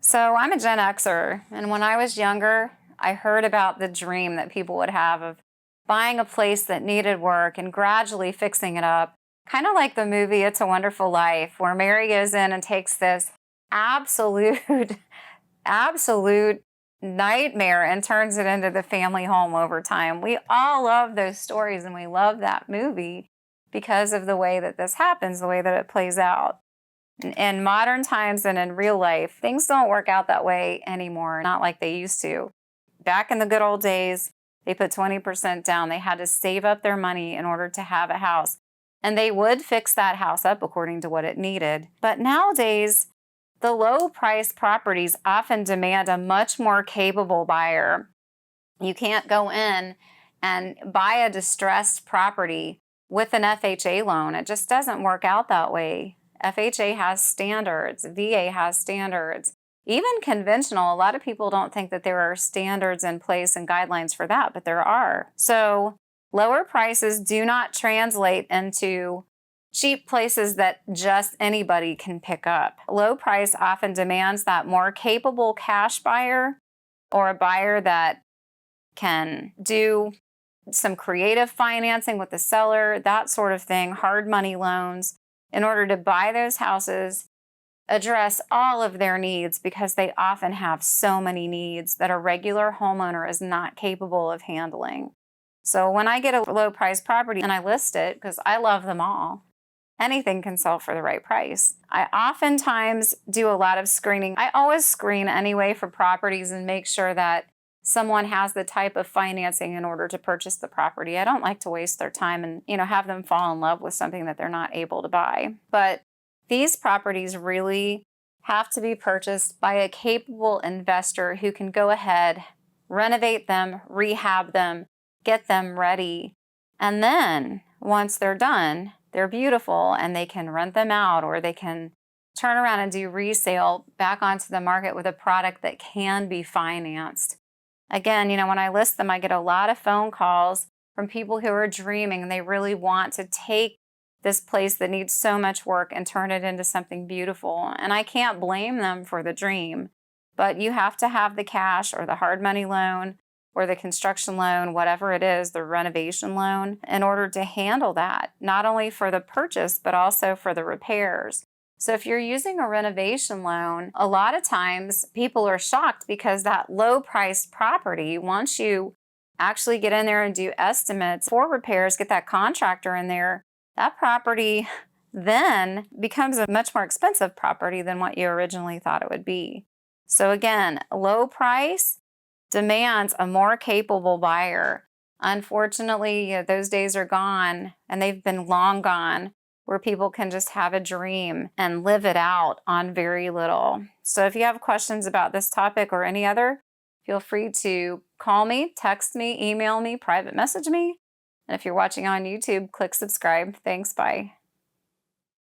So I'm a Gen Xer, and when I was younger, I heard about the dream that people would have of buying a place that needed work and gradually fixing it up. Kind of like the movie It's a Wonderful Life, where Mary goes in and takes this absolute, absolute nightmare and turns it into the family home over time. We all love those stories and we love that movie because of the way that this happens, the way that it plays out. In modern times and in real life, things don't work out that way anymore, not like they used to. Back in the good old days, they put 20% down. They had to save up their money in order to have a house. And they would fix that house up according to what it needed. But nowadays, the low price properties often demand a much more capable buyer. You can't go in and buy a distressed property with an FHA loan. It just doesn't work out that way. FHA has standards, VA has standards, even conventional. A lot of people don't think that there are standards in place and guidelines for that, but there are. So lower prices do not translate into cheap places that just anybody can pick up. Low price often demands that more capable cash buyer or a buyer that can do some creative financing with the seller, that sort of thing, hard money loans, in order to buy those houses, address all of their needs because they often have so many needs that a regular homeowner is not capable of handling. So when I get a low price property and I list it, because I love them all, anything can sell for the right price. I oftentimes do a lot of screening. I always screen anyway for properties and make sure that someone has the type of financing in order to purchase the property. I don't like to waste their time and, have them fall in love with something that they're not able to buy. But these properties really have to be purchased by a capable investor who can go ahead, renovate them, rehab them, get them ready. And then once they're done, they're beautiful and they can rent them out, or they can turn around and do resale back onto the market with a product that can be financed. Again, when I list them, I get a lot of phone calls from people who are dreaming and they really want to take this place that needs so much work and turn it into something beautiful. And I can't blame them for the dream, but you have to have the cash or the hard money loan or the construction loan, whatever it is, the renovation loan, in order to handle that, not only for the purchase, but also for the repairs. So if you're using a renovation loan, a lot of times people are shocked because that low-priced property, once you actually get in there and do estimates for repairs, get that contractor in there, that property then becomes a much more expensive property than what you originally thought it would be. So again, low price demands a more capable buyer. Unfortunately, those days are gone, and they've been long gone, where people can just have a dream and live it out on very little. So if you have questions about this topic or any other, feel free to call me, text me, email me, private message me. And if you're watching on YouTube, click subscribe. Thanks, bye.